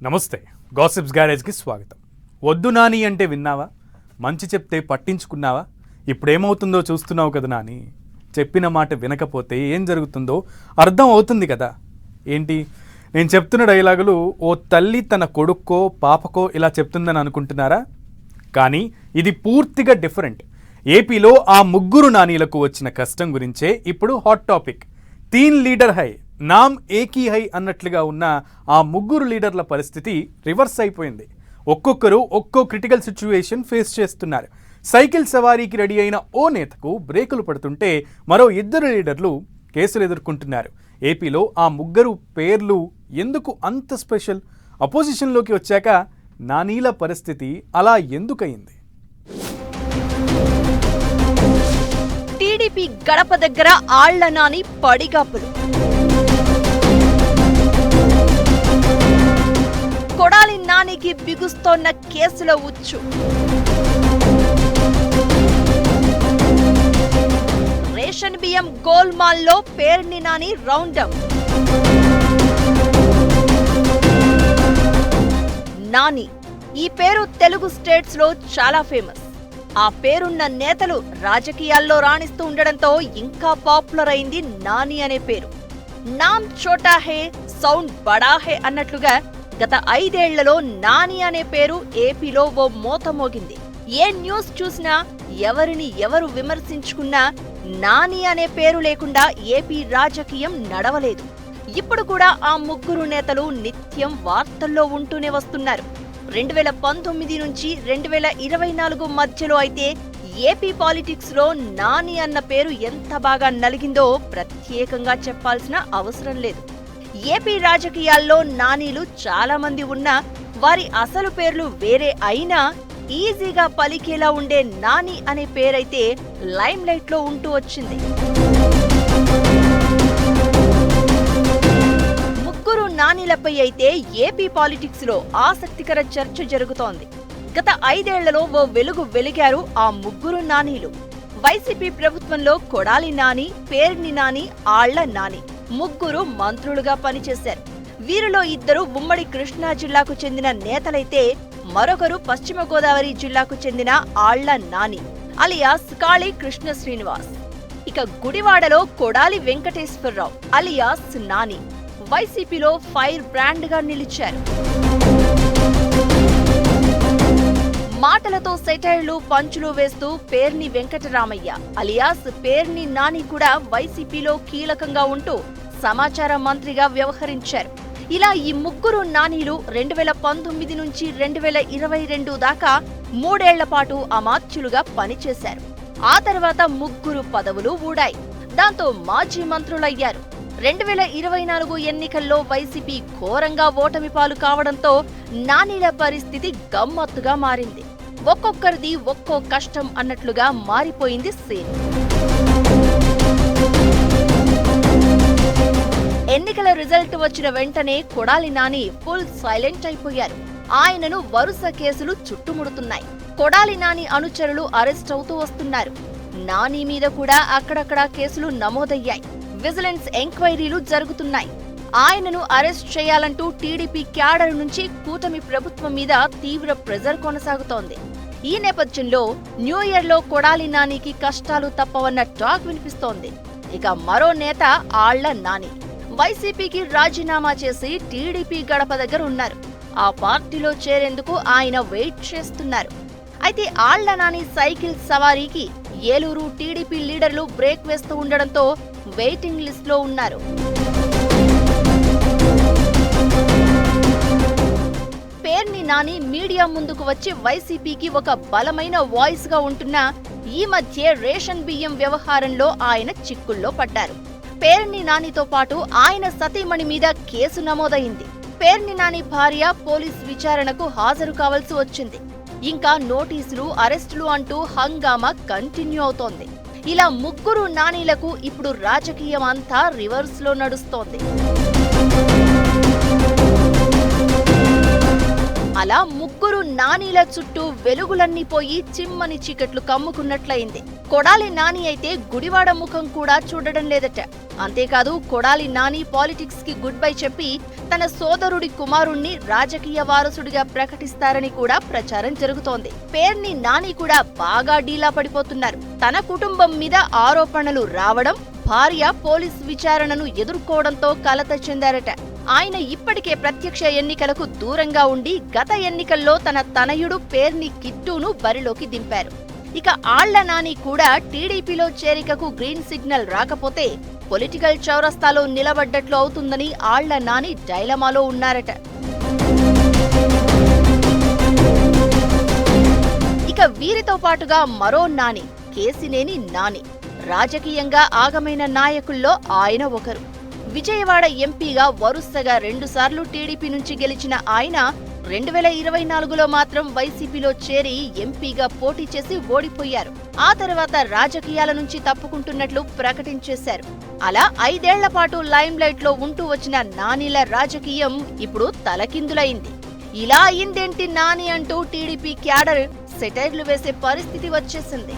నమస్తే, గాసిప్స్ గ్యారేజ్కి స్వాగతం. వద్దు నాని అంటే విన్నావా? మంచి చెప్తే పట్టించుకున్నావా? ఇప్పుడేమవుతుందో చూస్తున్నావు కదా నాని. చెప్పిన మాట వినకపోతే ఏం జరుగుతుందో అర్థం అవుతుంది కదా. ఏంటి నేను చెప్తున్న డైలాగులు ఓ తల్లి తన కొడుక్కో పాపకో ఇలా చెప్తుందని అనుకుంటున్నారా? కానీ ఇది పూర్తిగా డిఫరెంట్. ఏపీలో ఆ ముగ్గురు నానీలకు వచ్చిన కష్టం గురించే ఇప్పుడు హాట్ టాపిక్. తీన్ లీడర్ హై నామ్ ఏకీ హై అన్నట్లుగా ఉన్న ఆ ముగ్గురు లీడర్ల పరిస్థితి రివర్స్ అయిపోయింది. ఒక్కొక్కరు ఒక్కో క్రిటికల్ సిచ్యువేషన్ ఫేస్ చేస్తున్నారు. సైకిల్ సవారీకి రెడీ అయిన ఓ నేతకు బ్రేకులు పడుతుంటే మరో ఇద్దరు లీడర్లు కేసులు ఎదుర్కొంటున్నారు. ఏపీలో ఆ ముగ్గురు పేర్లు ఎందుకు అంత స్పెషల్? అపోజిషన్లోకి వచ్చాక నానీల పరిస్థితి అలా ఎందుకయింది? టీడీపీ గడప దగ్గర ఆళ్ల నాని పడిగాపులు. కొడాలి నానికి బిగుస్తోన్న కేసుల ఉచ్చు. రేషన్ బియ్యం గోల్మాల్లో పేర్ని నాని రౌండప్. నాని ఈ పేరు తెలుగు స్టేట్స్ లో చాలా ఫేమస్. ఆ పేరున్న నేతలు రాజకీయాల్లో రాణిస్తూ ఉండడంతో ఇంకా పాపులర్ అయింది నాని అనే పేరు. నామ్ చోటా హే సౌండ్ బడా హే అన్నట్లుగా గత 5 ఏళ్లలో నాని అనే పేరు ఏపీలో ఓ మోత మోగింది. ఏ న్యూస్ చూసినా ఎవరిని ఎవరు విమర్శించుకున్నా నాని అనే పేరు లేకుండా ఏపీ రాజకీయం నడవలేదు. ఇప్పుడు కూడా ఆ ముగ్గురు నేతలు నిత్యం వార్తల్లో ఉంటూనే వస్తున్నారు. 2019 నుంచి 2024 మధ్యలో అయితే ఏపీ పాలిటిక్స్ లో నాని అన్న పేరు ఎంత బాగా నలిగిందో ప్రత్యేకంగా చెప్పాల్సిన అవసరం లేదు. ఏపీ రాజకీయాల్లో నానీలు చాలా మంది ఉన్నా వారి అసలు పేర్లు వేరే అయినా ఈజీగా పలికేలా ఉండే నాని అనే పేరైతే లైమ్ లైట్ లో ఉంటూ వచ్చింది. ముగ్గురు నానీలపై అయితే ఏపీ పాలిటిక్స్ లో ఆసక్తికర చర్చ జరుగుతోంది. గత 5 ఏళ్లలో ఓ వెలుగు వెలిగారు ఆ ముగ్గురు నానీలు. వైసీపీ ప్రభుత్వంలో కొడాలి నాని, పేర్ని నాని, ఆళ్ల నాని ముగ్గురు మంత్రులుగా పనిచేశారు. వీరిలో ఇద్దరు ఉమ్మడి కృష్ణా జిల్లాకు చెందిన నేతలైతే మరొకరు పశ్చిమ గోదావరి జిల్లాకు చెందిన ఆళ్ల నాని అలియాస్ కాళీ కృష్ణ శ్రీనివాస్. ఇక గుడివాడలో కొడాలి వెంకటేశ్వరరావు అలియాస్ నాని వైసీపీలో ఫైర్ బ్రాండ్ గా నిలిచారు. మాటలతో సెటైర్లు పంచులు వేస్తూ పేర్ని వెంకటరామయ్య అలియాస్ పేర్ని నాని కూడా వైసీపీలో కీలకంగా ఉంటూ సమాచార మంత్రిగా వ్యవహరించారు. ఇలా ఈ ముగ్గురు నానీలు 2019 నుంచి 2022 దాకా 3 ఏళ్ల పాటు అమాత్యులుగా పనిచేశారు. ఆ తర్వాత ముగ్గురు పదవులు ఊడాయి. దాంతో మాజీ మంత్రులయ్యారు. 2024 ఎన్నికల్లో వైసీపీ ఘోరంగా ఓటమి పాలు కావడంతో నానీల పరిస్థితి గమ్మత్తుగా మారింది. ఒక్కొక్కరిది ఒక్కో కష్టం అన్నట్లుగా మారిపోయింది సీన్. ఎన్నికల రిజల్ట్ వచ్చిన వెంటనే కొడాలి నాని ఫుల్ సైలెంట్ అయిపోయారు. ఆయనను వరుస కేసులు చుట్టుముడుతున్నాయి. కొడాలి నాని అనుచరులు అరెస్ట్ అవుతూ వస్తున్నారు. నాని మీద కూడా అక్కడక్కడా కేసులు నమోదయ్యాయి. విజిలెన్స్ ఎంక్వైరీలు జరుగుతున్నాయి. ఆయనను అరెస్ట్ చేయాలంటూ టీడీపీ క్యాడర్ నుంచి కూటమి ప్రభుత్వం మీద తీవ్ర ప్రెజర్ కొనసాగుతోంది. ఈ నేపథ్యంలో న్యూ ఇయర్ లో కొడాలి నానికి కష్టాలు తప్పవన్న టాక్ వినిపిస్తోంది. ఇక మరో నేత ఆళ్ల నాని వైసీపీకి రాజీనామా చేసి టీడీపీ గడప దగ్గర ఉన్నారు. ఆ పార్టీలో చేరేందుకు ఆయన వెయిట్ చేస్తున్నారు. అయితే ఆళ్ల నాని సైకిల్ సవారీకి ఏలూరు టీడీపీ లీడర్లు బ్రేక్ వేస్తూ ఉండడంతో వెయిటింగ్ లిస్ట్ లో ఉన్నారు. పేర్ని నాని మీడియా ముందుకు వచ్చి వైసీపీకి ఒక బలమైన వాయిస్ గా ఉంటున్నా ఈ మధ్య రేషన్ బియ్యం వ్యవహారంలో ఆయన చిక్కుల్లో పడ్డారు. పేర్ని నానితో పాటు ఆయన సతీమణి మీద కేసు నమోదైంది. పేర్ని నాని భార్య పోలీస్ విచారణకు హాజరు కావాల్సి వచ్చింది. ఇంకా నోటీసులు, అరెస్టులు అంటూ హంగామా కంటిన్యూ అవుతోంది. ఇలా ముగ్గురు నానీలకు ఇప్పుడు రాజకీయం అంతా రివర్స్ లో నడుస్తోంది. అలా ముగ్గురు నానీల చుట్టూ వెలుగులన్నీ పోయి చిమ్మని చీకట్లు కమ్ముకున్నట్లయింది. కొడాలి నాని అయితే గుడివాడ ముఖం కూడా చూడడం లేదట. అంతేకాదు కొడాలి నాని పాలిటిక్స్ కి గుడ్ బై చెప్పి తన సోదరుడి కుమారుణ్ణి రాజకీయ వారసుడిగా ప్రకటిస్తారని కూడా ప్రచారం జరుగుతోంది. పేర్ని నాని కూడా బాగా డీలా పడిపోతున్నారు. తన కుటుంబం మీద ఆరోపణలు రావడం, భార్య పోలీస్ విచారణను ఎదుర్కోవడంతో కలత చెందారట. ఆయన ఇప్పటికే ప్రత్యక్ష ఎన్నికలకు దూరంగా ఉండి గత ఎన్నికల్లో తన తనయుడు పేర్ని కిట్టును బరిలోకి దింపారు. ఇక ఆళ్ల నాని కూడా టీడీపీలో చేరికకు గ్రీన్ సిగ్నల్ రాకపోతే పొలిటికల్ చౌరస్తాలో నిలబడ్డట్లు అవుతుందని ఆళ్ల నాని డైలమాలో ఉన్నారట. ఇక వీరితో పాటుగా మరో నాని, కేసినేని నాని. రాజకీయంగా ఆగమైన నాయకుల్లో ఆయన ఒకరు. విజయవాడ ఎంపీగా వరుసగా 2 సార్లు టీడీపీ నుంచి గెలిచిన ఆయన 2024లో మాత్రం వైసీపీలో చేరి ఎంపీగా పోటీ చేసి ఓడిపోయారు. ఆ తర్వాత రాజకీయాల నుంచి తప్పుకుంటున్నట్లు ప్రకటించేశారు. అలా 5 ఏళ్ల పాటు లైమ్ లైట్ లో ఉంటూ వచ్చిన నానిల రాజకీయం ఇప్పుడు తలకిందులైంది. ఇలా అయిందేంటి నాని అంటూ టీడీపీ క్యాడర్ సెటైర్లు వేసే పరిస్థితి వచ్చేసింది.